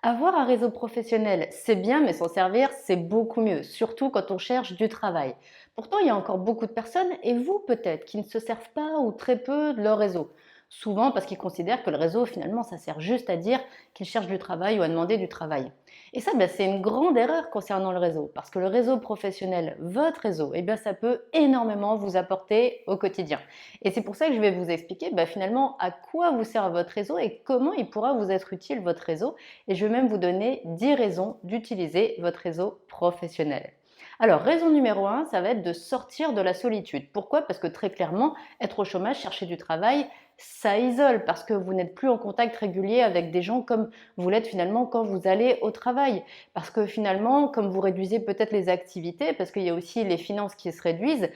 Avoir un réseau professionnel, c'est bien, mais s'en servir, c'est beaucoup mieux, surtout quand on cherche du travail. Pourtant, il y a encore beaucoup de personnes, et vous peut-être, qui ne se servent pas ou très peu de leur réseau. Souvent parce qu'ils considèrent que le réseau, finalement, ça sert juste à dire qu'ils cherchent du travail ou à demander du travail. Et ça, c'est une grande erreur concernant le réseau, parce que le réseau professionnel, votre réseau, ça peut énormément vous apporter au quotidien. Et c'est pour ça que je vais vous expliquer finalement à quoi vous sert votre réseau et comment il pourra vous être utile, votre réseau, et je vais même vous donner 10 raisons d'utiliser votre réseau professionnel. Alors, raison numéro 1, ça va être de sortir de la solitude. Pourquoi? Parce que très clairement, être au chômage, chercher du travail, ça isole parce que vous n'êtes plus en contact régulier avec des gens comme vous l'êtes finalement quand vous allez au travail. Parce que finalement, comme vous réduisez peut-être les activités, parce qu'il y a aussi les finances qui se réduisent,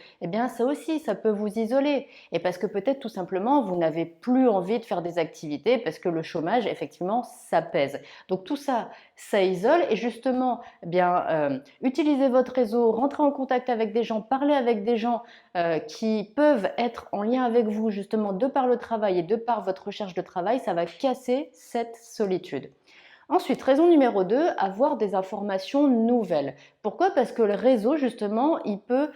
ça aussi, ça peut vous isoler. Et parce que peut-être tout simplement, vous n'avez plus envie de faire des activités parce que le chômage, effectivement, ça pèse. Donc tout ça, ça isole et justement, utilisez votre réseau, rentrez en contact avec des gens, parlez avec des gens qui peuvent être en lien avec vous justement de par le travail et de par votre recherche de travail, ça va casser cette solitude. Ensuite, raison numéro 2, avoir des informations nouvelles. Pourquoi? Parce que le réseau, justement, il peut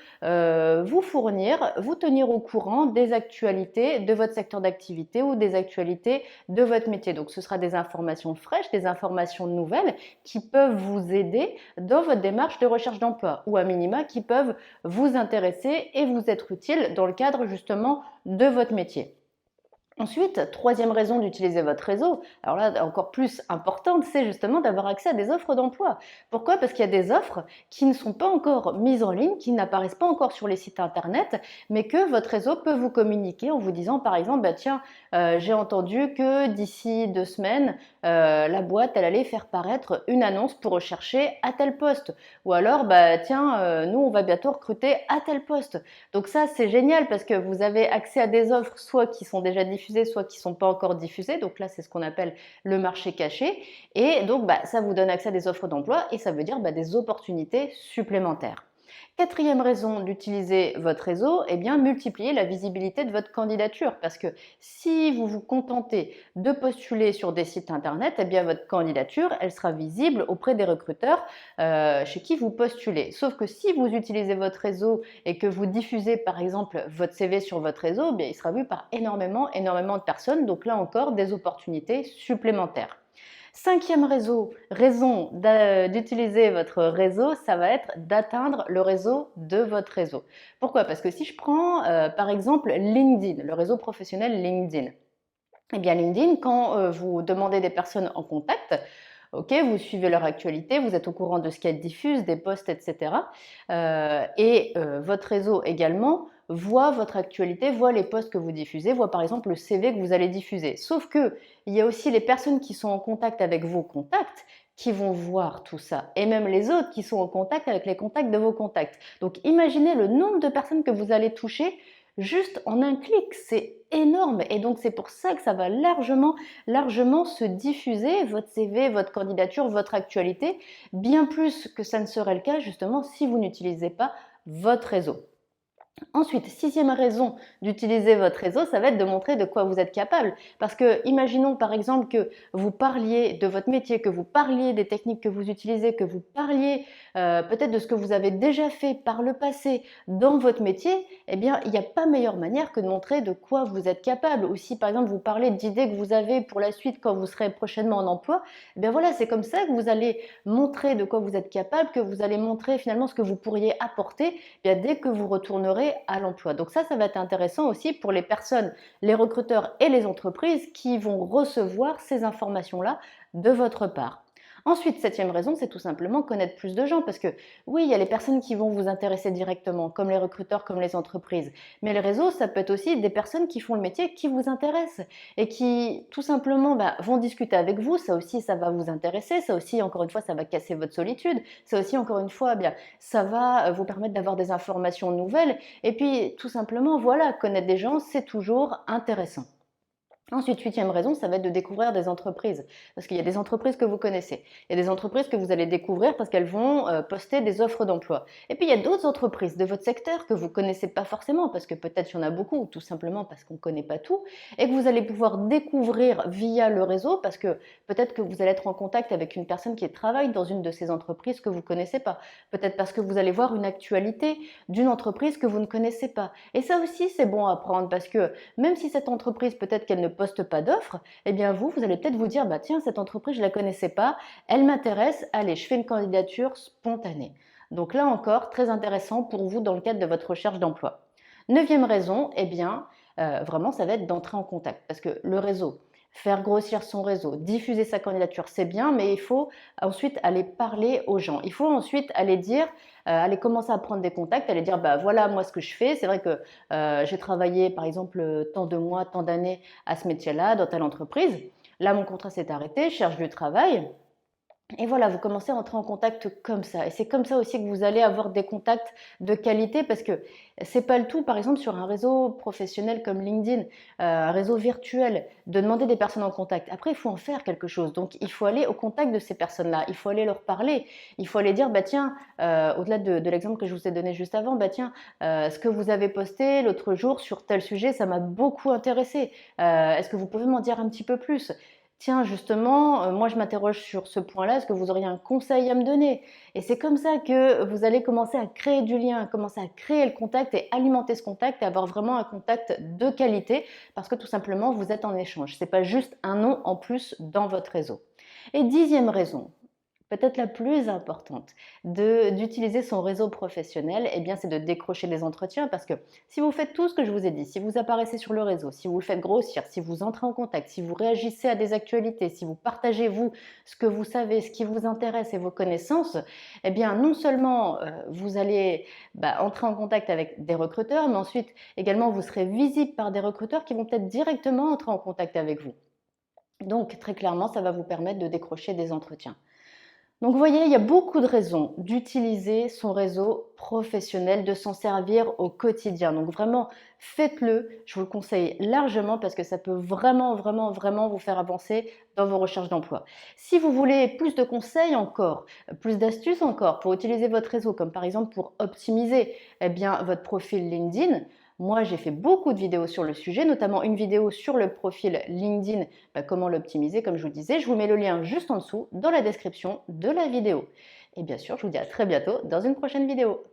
vous fournir, vous tenir au courant des actualités de votre secteur d'activité ou des actualités de votre métier. Donc, ce sera des informations fraîches, des informations nouvelles qui peuvent vous aider dans votre démarche de recherche d'emploi ou à minima qui peuvent vous intéresser et vous être utiles dans le cadre, justement, de votre métier. Ensuite, troisième raison d'utiliser votre réseau, alors là encore plus importante, c'est justement d'avoir accès à des offres d'emploi. Pourquoi? Parce qu'il y a des offres qui ne sont pas encore mises en ligne, qui n'apparaissent pas encore sur les sites internet, mais que votre réseau peut vous communiquer en vous disant par exemple, tiens, j'ai entendu que d'ici 2 semaines, la boîte, elle allait faire paraître une annonce pour rechercher à tel poste. Ou alors, tiens, nous, on va bientôt recruter à tel poste. Donc ça, c'est génial parce que vous avez accès à des offres soit qui sont déjà diffusées, soit qui ne sont pas encore diffusées. Donc là, c'est ce qu'on appelle le marché caché. Et donc, ça vous donne accès à des offres d'emploi et ça veut dire des opportunités supplémentaires. Quatrième raison d'utiliser votre réseau, multiplier la visibilité de votre candidature. Parce que si vous vous contentez de postuler sur des sites internet, votre candidature, elle sera visible auprès des recruteurs chez qui vous postulez. Sauf que si vous utilisez votre réseau et que vous diffusez par exemple votre CV sur votre réseau, il sera vu par énormément de personnes. Donc là encore, des opportunités supplémentaires. Cinquième raison d'utiliser votre réseau, ça va être d'atteindre le réseau de votre réseau. Pourquoi? Parce que si je prends par exemple LinkedIn, le réseau professionnel LinkedIn, LinkedIn, quand vous demandez des personnes en contact, ok, vous suivez leur actualité, vous êtes au courant de ce qu'elles diffusent, des posts, etc. Votre réseau également voit votre actualité, voit les posts que vous diffusez, voit par exemple le CV que vous allez diffuser. Sauf que il y a aussi les personnes qui sont en contact avec vos contacts qui vont voir tout ça, et même les autres qui sont en contact avec les contacts de vos contacts. Donc imaginez le nombre de personnes que vous allez toucher juste en un clic, c'est énorme. Et donc c'est pour ça que ça va largement se diffuser, votre CV, votre candidature, votre actualité, bien plus que ça ne serait le cas justement si vous n'utilisez pas votre réseau. Ensuite, sixième raison d'utiliser votre réseau, ça va être de montrer de quoi vous êtes capable. Parce que, imaginons par exemple que vous parliez de votre métier, que vous parliez des techniques que vous utilisez, que vous parliez peut-être de ce que vous avez déjà fait par le passé dans votre métier, il n'y a pas meilleure manière que de montrer de quoi vous êtes capable. Ou si par exemple vous parlez d'idées que vous avez pour la suite quand vous serez prochainement en emploi, voilà, c'est comme ça que vous allez montrer de quoi vous êtes capable, que vous allez montrer finalement ce que vous pourriez apporter dès que vous retournerez à l'emploi. Donc ça va être intéressant aussi pour les personnes, les recruteurs et les entreprises qui vont recevoir ces informations-là de votre part. Ensuite, septième raison, c'est tout simplement connaître plus de gens parce que oui, il y a les personnes qui vont vous intéresser directement, comme les recruteurs, comme les entreprises. Mais le réseau, ça peut être aussi des personnes qui font le métier qui vous intéressent et qui tout simplement vont discuter avec vous. Ça aussi, ça va vous intéresser. Ça aussi, encore une fois, ça va casser votre solitude. Ça aussi, encore une fois, ça va vous permettre d'avoir des informations nouvelles. Et puis, tout simplement, voilà, connaître des gens, c'est toujours intéressant. Ensuite, huitième raison, ça va être de découvrir des entreprises. Parce qu'il y a des entreprises que vous connaissez. Il y a des entreprises que vous allez découvrir parce qu'elles vont poster des offres d'emploi. Et puis, il y a d'autres entreprises de votre secteur que vous ne connaissez pas forcément, parce que peut-être il y en a beaucoup, ou tout simplement parce qu'on ne connaît pas tout, et que vous allez pouvoir découvrir via le réseau, parce que peut-être que vous allez être en contact avec une personne qui travaille dans une de ces entreprises que vous ne connaissez pas. Peut-être parce que vous allez voir une actualité d'une entreprise que vous ne connaissez pas. Et ça aussi, c'est bon à prendre, parce que même si cette entreprise, peut-être qu'elle ne poste pas d'offres, eh bien vous allez peut-être vous dire, bah tiens, cette entreprise, je ne la connaissais pas, elle m'intéresse, allez, je fais une candidature spontanée. Donc là encore, très intéressant pour vous dans le cadre de votre recherche d'emploi. Neuvième raison, eh bien, vraiment, ça va être d'entrer en contact. Parce que le réseau, faire grossir son réseau, diffuser sa candidature, c'est bien, mais il faut ensuite aller parler aux gens. Il faut ensuite aller dire, aller commencer à prendre des contacts, aller dire, bah voilà moi ce que je fais. C'est vrai que j'ai travaillé par exemple tant de mois, tant d'années à ce métier-là, dans telle entreprise. Là, mon contrat s'est arrêté, je cherche du travail. Et voilà, vous commencez à entrer en contact comme ça. Et c'est comme ça aussi que vous allez avoir des contacts de qualité parce que c'est pas le tout, par exemple, sur un réseau professionnel comme LinkedIn, un réseau virtuel, de demander des personnes en contact. Après, il faut en faire quelque chose. Donc, il faut aller au contact de ces personnes-là. Il faut aller leur parler. Il faut aller dire, bah tiens, au-delà de l'exemple que je vous ai donné juste avant, bah tiens, ce que vous avez posté l'autre jour sur tel sujet, ça m'a beaucoup intéressé. Est-ce que vous pouvez m'en dire un petit peu plus? Tiens, justement, moi je m'interroge sur ce point-là, est-ce que vous auriez un conseil à me donner? Et c'est comme ça que vous allez commencer à créer du lien, commencer à créer le contact et alimenter ce contact et avoir vraiment un contact de qualité parce que tout simplement vous êtes en échange. Ce n'est pas juste un nom en plus dans votre réseau. Et dixième raison, peut-être la plus importante, d'utiliser son réseau professionnel, eh bien, c'est de décrocher des entretiens parce que si vous faites tout ce que je vous ai dit, si vous apparaissez sur le réseau, si vous le faites grossir, si vous entrez en contact, si vous réagissez à des actualités, si vous partagez, vous, ce que vous savez, ce qui vous intéresse et vos connaissances, eh bien, non seulement vous allez entrer en contact avec des recruteurs, mais ensuite également vous serez visible par des recruteurs qui vont peut-être directement entrer en contact avec vous. Donc, très clairement, ça va vous permettre de décrocher des entretiens. Donc vous voyez, il y a beaucoup de raisons d'utiliser son réseau professionnel, de s'en servir au quotidien. Donc vraiment, faites-le. Je vous le conseille largement parce que ça peut vraiment, vraiment, vraiment vous faire avancer dans vos recherches d'emploi. Si vous voulez plus de conseils encore, plus d'astuces encore pour utiliser votre réseau, comme par exemple pour optimiser votre profil LinkedIn, moi, j'ai fait beaucoup de vidéos sur le sujet, notamment une vidéo sur le profil LinkedIn, comment l'optimiser, comme je vous le disais. Je vous mets le lien juste en dessous dans la description de la vidéo. Et bien sûr, je vous dis à très bientôt dans une prochaine vidéo.